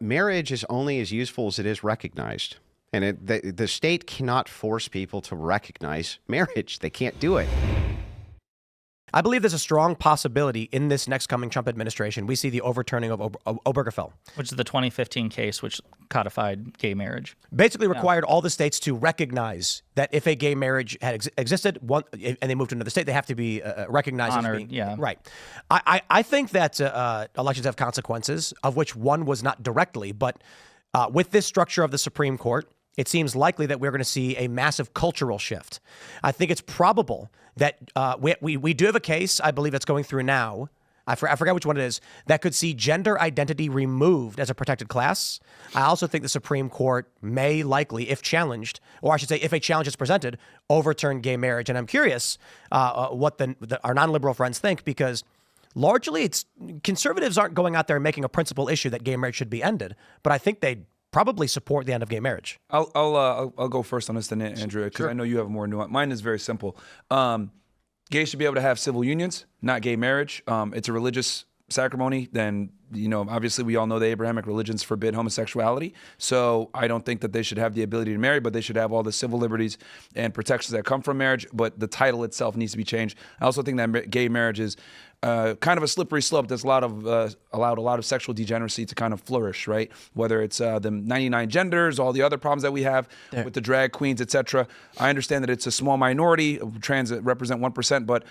marriage is only as useful as it is recognized. And the state cannot force people to recognize marriage. They can't do it. I believe there's a strong possibility in this next coming Trump administration, we see the overturning of Obergefell. Which is the 2015 case which codified gay marriage. Basically required all the states to recognize that if a gay marriage had existed and they moved to another state, they have to be recognized Honored, as being... yeah. Right. I think that elections have consequences, of which one was not directly, but with this structure of the Supreme Court, it seems likely that we're going to see a massive cultural shift. I think it's probable that we do have a case, I believe, that's going through now. I forget which one it is, that could see gender identity removed as a protected class. I also think the Supreme Court may likely, if challenged, or I should say if a challenge is presented, overturn gay marriage. And I'm curious what our non-liberal friends think, because largely conservatives aren't going out there and making a principal issue that gay marriage should be ended, but I think they probably support the end of gay marriage. I'll go first on this then, Andrew, because sure. I know you have more nuance. Mine is very simple. Gays should be able to have civil unions, not gay marriage. It's a religious sacrament. Then, obviously we all know the Abrahamic religions forbid homosexuality. So I don't think that they should have the ability to marry, but they should have all the civil liberties and protections that come from marriage. But the title itself needs to be changed. I also think that gay marriage is kind of a slippery slope that's allowed a lot of sexual degeneracy to kind of flourish, right? Whether it's the 99 genders, all the other problems that we have with the drag queens, etc. I understand that it's a small minority, trans represent 1%, but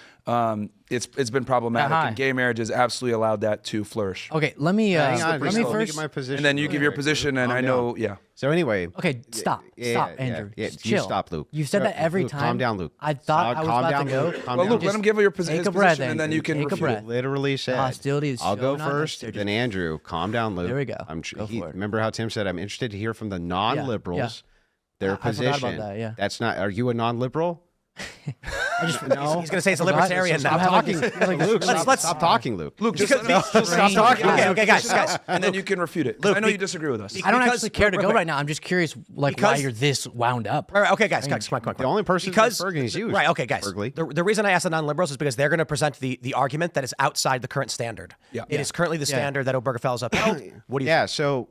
it's been problematic. And gay marriage has absolutely allowed that to flourish. Okay, let me let me first get my position, and then you give your position, and I know, yeah. So anyway, okay, stop, Andrew. Just chill. You stop, Luke. You said that every Luke, time. Calm down, Luke. I thought I was about to go. Well, Luke, let him give you his take a position, breath, and then you can take a refute. breath. Literally said, hostility is I'll go not first, necessary. then Andrew. Calm down, Luke. There we go. Go for it. Remember how Tim said, I'm interested to hear from the non-liberals, their I position. forgot about that, yeah. That's not, are you a non-liberal? He's going to say it's a libertarian now. Luke, stop talking, Luke. Luke, just stop talking. Okay, guys. And then you can refute it. Luke, I know you disagree with us. I don't actually care to go right now. I'm just curious, why you're this wound up. All right, okay, guys, come on. The only person who's Bergen is you. Right, okay, guys. The reason I asked the non-liberals is because they're going to present the argument that is outside the current standard. It is currently the standard that Obergefell is upheld. What do you think? So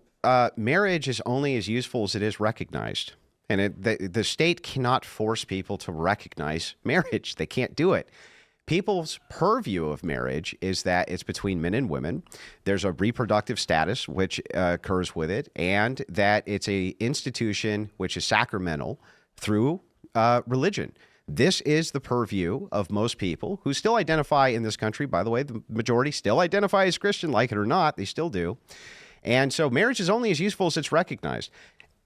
marriage is only as useful as it is recognized. And the state cannot force people to recognize marriage. They can't do it. People's purview of marriage is that it's between men and women. There's a reproductive status which occurs with it, and that it's a institution which is sacramental through religion. This is the purview of most people who still identify in this country. By the way, the majority still identify as Christian, like it or not. They still do. And so marriage is only as useful as it's recognized.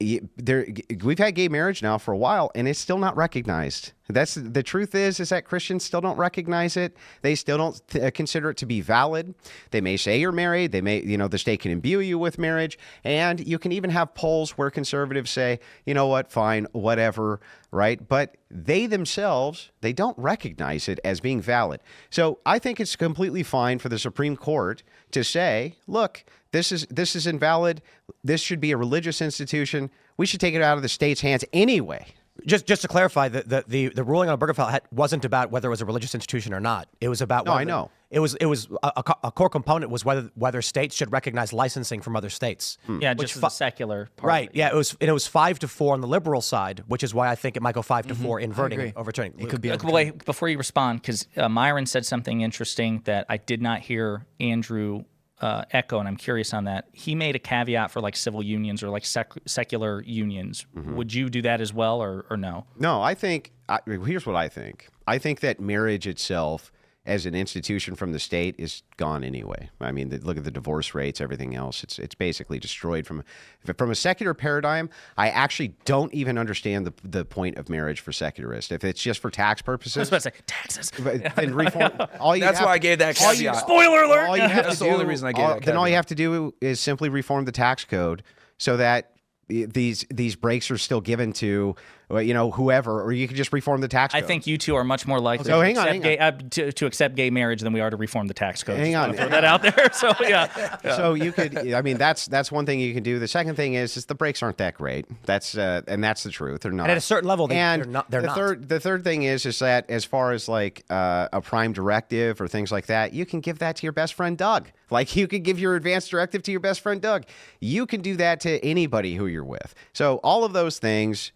We've had gay marriage now for a while, and it's still not recognized. That's the truth is that Christians still don't recognize it. They still don't consider it to be valid. They may say you're married. They may, the state can imbue you with marriage, and you can even have polls where conservatives say, you know what, fine, whatever, right? But they themselves, they don't recognize it as being valid. So I think it's completely fine for the Supreme Court to say, look, this is invalid. This should be a religious institution. We should take it out of the state's hands anyway. Just to clarify, the ruling on Obergefell wasn't about whether it was a religious institution or not. It was about I know. It was a core component was whether states should recognize licensing from other states. Yeah, just as a secular part. Right. Yeah, it was 5-4 on the liberal side, which is why I think it might go 5-4 inverting, overturning. It could be. Wait, before you respond, because Myron said something interesting that I did not hear Andrew echo, and I'm curious on that. He made a caveat for like civil unions or like secular unions. Would you do that as well, or no? No, I think, here's what I think. I think that marriage itself as an institution from the state is gone anyway. I mean, look at the divorce rates, everything else. It's basically destroyed from a secular paradigm. I actually don't even understand the point of marriage for secularists. If it's just for tax purposes. I was about to say taxes. Then reform. That's why I gave that caveat. Spoiler alert. That's the only reason I gave that caveat. Then all you have to do is simply reform the tax code so that these breaks are still given to whoever, or you could just reform the tax code. I think you two are much more likely So hang on. to accept gay marriage than we are to reform the tax code. Hang on. Throw that out there. So yeah. So you could, I mean, that's one thing you can do. The second thing is the brakes aren't that great. That's the truth. They're not. And at a certain level, they're not. The third thing is that as far as like a prime directive or things like that, you can give that to your best friend Doug. Like you could give your advance directive to your best friend Doug. You can do that to anybody who you're with. So all of those things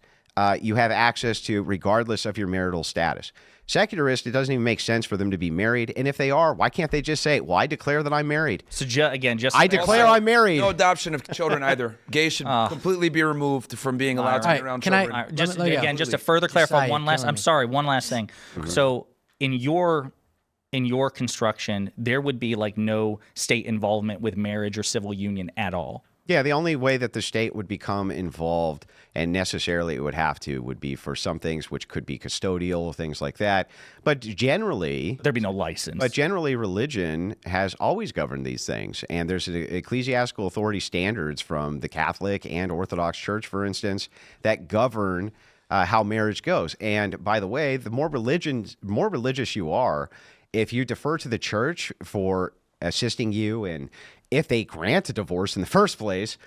you have access to regardless of your marital status. Secularist, it doesn't even make sense for them to be married. And if they are, why can't they just say, well, I declare that I'm married? So again, just I declare I'm married. No adoption of children either. Gays should completely be removed from being allowed to be around children. Just to further clarify one last thing. So in your construction, there would be like no state involvement with marriage or civil union at all. Yeah, the only way that the state would become involved, and necessarily it would have to, would be for some things which could be custodial, things like that. But generally, there'd be no license. But generally, religion has always governed these things. And there's ecclesiastical authority standards from the Catholic and Orthodox Church, for instance, that govern how marriage goes. And by the way, the more religious you are, if you defer to the church for assisting you in, if they grant a divorce in the first place,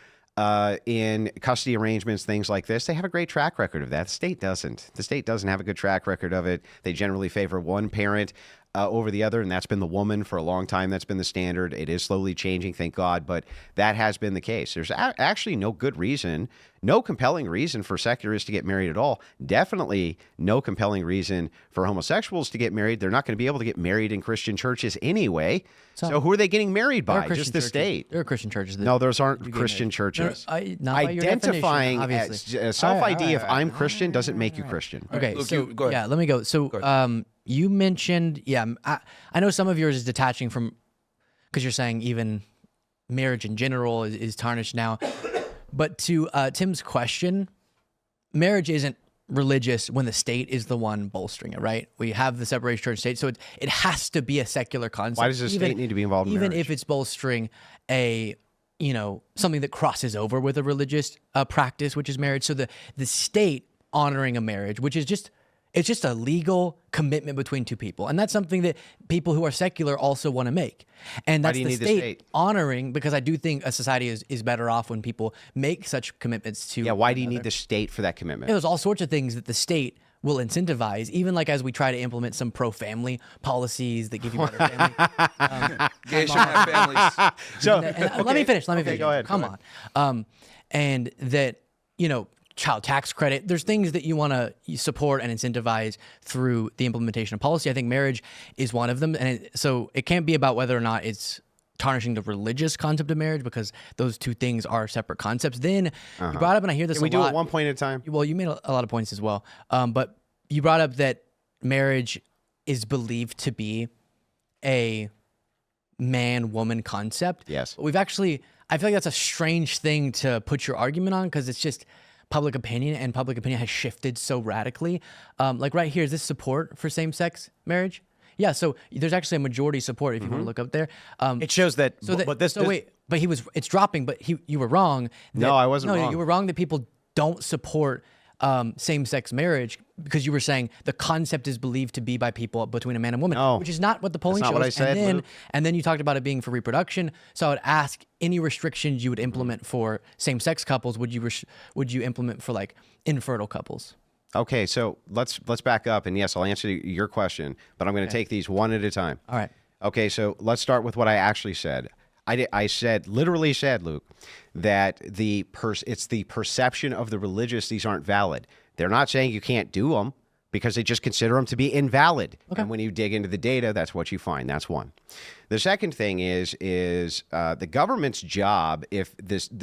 in custody arrangements, things like this, they have a great track record of that. The state doesn't. The state doesn't have a good track record of it. They generally favor one parent over the other, and that's been the woman for a long time. That's been the standard. It is slowly changing, thank God, but that has been the case. There's actually no good reason, no compelling reason for secularists to get married at all. Definitely no compelling reason for homosexuals to get married. They're not going to be able to get married in Christian churches anyway. So who are they getting married by? Just the state. There are Christian churches. No, those aren't Christian churches. Not by your Identifying definition, obviously. as self-ID if I'm Christian doesn't make you Christian. Okay, Luke, so go ahead. yeah, let me go. So you mentioned, I know some of yours is detaching from, because you're saying even marriage in general is tarnished now. But to Tim's question, marriage isn't religious when the state is the one bolstering it, right? We have the separation church state, so it has to be a secular concept. Why does the state need to be involved in even marriage? if it's bolstering a something that crosses over with a religious practice, which is marriage? So the state honoring a marriage, which is just a legal commitment between two people. And that's something that people who are secular also want to make. And that's the state honoring, because I do think a society is better off when people make such commitments to. Yeah, why do you need the state for that commitment? There's all sorts of things that the state will incentivize, even like as we try to implement some pro-family policies that give you better family. Gays should have families. So Let me finish. Go ahead. Come on. And that, child tax credit. There's things that you want to support and incentivize through the implementation of policy. I think marriage is one of them. And so it can't be about whether or not it's tarnishing the religious concept of marriage, because those two things are separate concepts. Then you brought up, and I hear this a lot. Can we do it one point at a time? Well, you made a lot of points as well. But you brought up that marriage is believed to be a man-woman concept. Yes. But I feel like that's a strange thing to put your argument on, because it's just public opinion, and public opinion has shifted so radically. Like right here, is this support for same-sex marriage? Yeah, so there's actually a majority support if you want to look up there. It shows that. It's dropping, but you were wrong. No, I wasn't wrong. You were wrong that people don't support same-sex marriage, because you were saying the concept is believed to be by people between a man and woman, which is not what the polling That's shows. not what I said, Luke. And then you talked about it being for reproduction. So I would ask, any restrictions you would implement for same-sex couples, would you implement for like infertile couples? Okay, so let's back up, and yes, I'll answer your question, but I'm going to take these one at a time. All right. Okay, so let's start with what I actually said. I literally said, Luke, that it's the perception of the religious these aren't valid. They're not saying you can't do them, because they just consider them to be invalid. Okay. And when you dig into the data, that's what you find. That's one. The second thing is the government's job,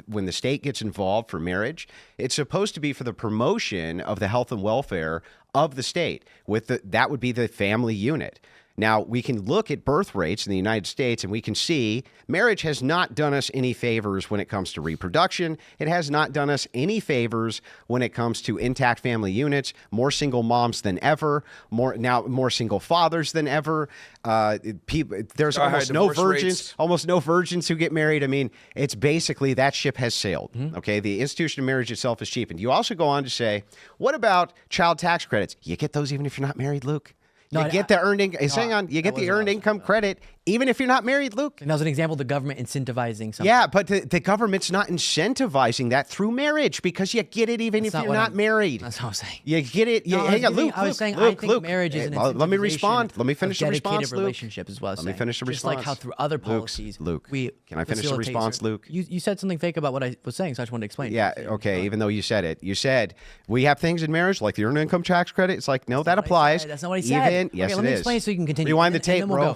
when the state gets involved for marriage, it's supposed to be for the promotion of the health and welfare of the state. That would be the family unit. Now, we can look at birth rates in the United States and we can see marriage has not done us any favors when it comes to reproduction. It has not done us any favors when it comes to intact family units, more single moms than ever, more single fathers than ever. There's almost no virgins who get married. I mean, it's basically that ship has sailed. Okay, the institution of marriage itself is cheapened. You also go on to say, what about child tax credits? You get those even if you're not married, Luke. You get the earned income credit even if you're not married, Luke. And that was an example of the government incentivizing something. Yeah, but the government's not incentivizing that through marriage because you get it even if you're not married. That's what I'm saying. You get it. Hang on, Luke. I was saying I think marriage is an incentivization. Let me respond. Let me finish the response, dedicated Luke. relationship is what I was saying. Let me finish the Just response. like how through other policies, Luke, we can I finish the response, Luke? You said something fake about what I was saying, so I just wanted to explain. Yeah, okay, even though you said it. You said, we have things in marriage like the earned income tax credit. It's like, no, that applies. That's not what I said. Yes, okay, let me explain so you can continue. Rewind the tape, bro.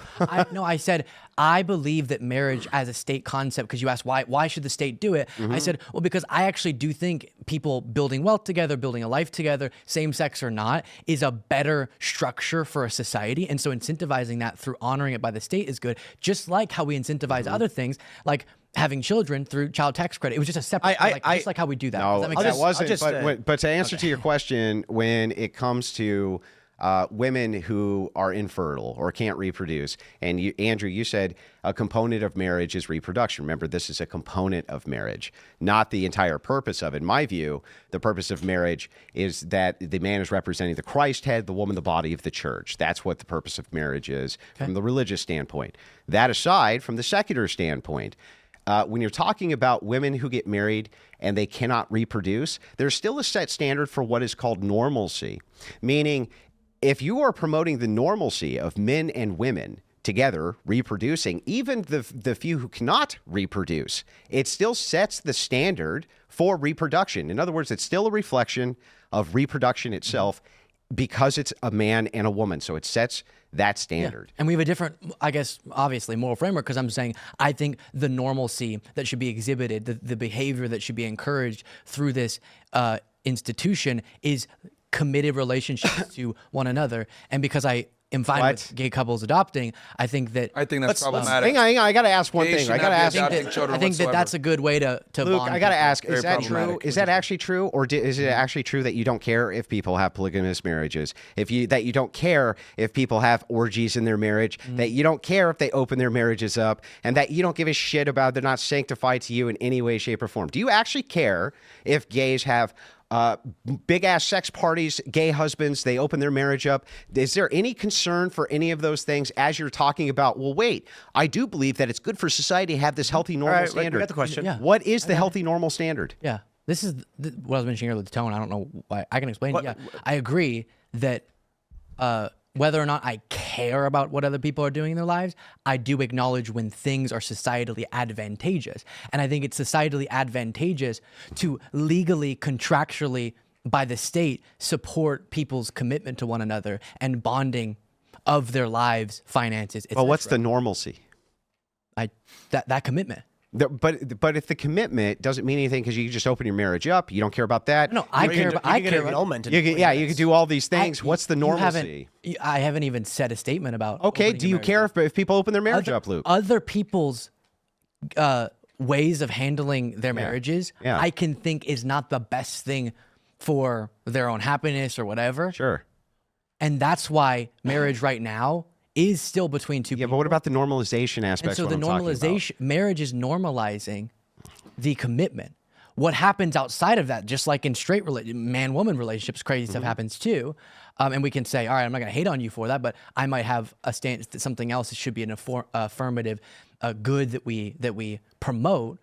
No, I said, I believe that marriage as a state concept, because you asked why should the state do it? I said, well, because I actually do think people building wealth together, building a life together, same sex or not, is a better structure for a society. And so incentivizing that through honoring it by the state is good, just like how we incentivize other things, like having children through child tax credit. It was just a separate, just like how we do that. No, Does that make sense? But to answer to your question, when it comes to women who are infertile or can't reproduce, and Andrew, you said a component of marriage is reproduction. Remember, this is a component of marriage, not the entire purpose of it. In my view, the purpose of marriage is that the man is representing the Christ head, the woman the body of the church. That's what the purpose of marriage is from the religious standpoint. That aside, from the secular standpoint, when you're talking about women who get married and they cannot reproduce, there's still a set standard for what is called normalcy, meaning if you are promoting the normalcy of men and women together reproducing, even the few who cannot reproduce, it still sets the standard for reproduction. In other words, it's still a reflection of reproduction itself because it's a man and a woman. So it sets that standard. Yeah. And we have a different, I guess, obviously moral framework, because I'm saying I think the normalcy that should be exhibited, the behavior that should be encouraged through this institution is committed relationships to one another. And because I am fine with gay couples adopting, I think that's problematic. Hang on, I got to ask one thing. I think that's a good way to Luke, bond. I got to ask, is that problematic. true? Is that actually true? Or is it actually true that you don't care if people have polygamous marriages? That you don't care if people have orgies in their marriage, that you don't care if they open their marriages up, and that you don't give a shit about they're not sanctified to you in any way, shape, or form? Do you actually care if gays have big ass sex parties, gay husbands, they open their marriage up? Is there any concern for any of those things as you're talking about, well, wait, I do believe that it's good for society to have this healthy normal standard? We got the question. Yeah. What is the healthy normal standard? Yeah. This is what I was mentioning earlier, the tone. I don't know why. I can explain it. Yeah. I agree that whether or not I care about what other people are doing in their lives, I do acknowledge when things are societally advantageous. And I think it's societally advantageous to legally, contractually, by the state, support people's commitment to one another and bonding of their lives, finances, etc. Well, what's the normalcy? That commitment. But if the commitment doesn't mean anything because you just open your marriage up, you don't care about that. No, I care about annulment. You can do all these things. What's the normalcy? I haven't even said a statement about. Okay, do you care if people open their marriage up, Luke? Other people's ways of handling their marriages, I can think is not the best thing for their own happiness or whatever. Sure. And that's why marriage right now is still between two people. Yeah, but what about the normalization aspect? And so the normalization, marriage is normalizing the commitment. What happens outside of that, just like in straight man-woman relationships, crazy stuff happens too. And we can say, all right, I'm not going to hate on you for that, but I might have a stance that something else should be an affirmative good that we promote.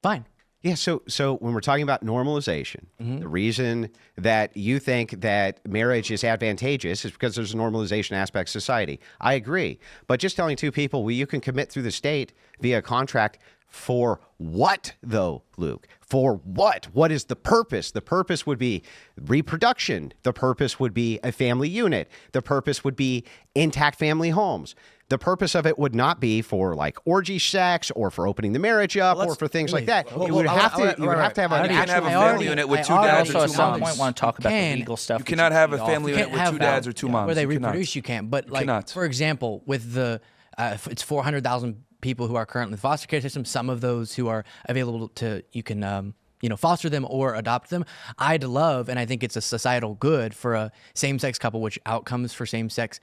Fine. Yeah, so when we're talking about normalization, the reason that you think that marriage is advantageous is because there's a normalization aspect of society. I agree. But just telling two people, well, you can commit through the state via contract for what, though, Luke? For what? What is the purpose? The purpose would be reproduction. The purpose would be a family unit. The purpose would be intact family homes. the purpose of it would not be for like orgy sex or for opening the marriage up or for things like that. You would have to have an You can't have a actual family unit with two I dads also or at two some moms. point want to talk about the can. legal stuff. You cannot have a family You unit can't with two have dads or two moms. where they You cannot. reproduce. You can't. But like, cannot. for example, with the it's 400,000 people who are currently in the foster care system. Some of those who are available to you can foster them or adopt them. I'd love, and I think it's a societal good for a same-sex couple, which outcomes for same-sex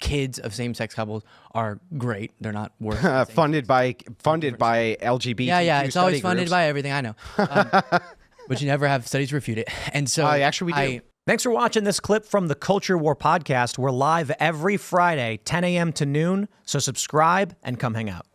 kids of same-sex couples are great. They're not worse. funded by LGBT. Yeah, it's always funded by everything, I know. But you never have studies refute it. And so actually we do. Thanks for watching this clip from the Culture War podcast. We're live every Friday, 10 a.m. to noon, so subscribe and come hang out.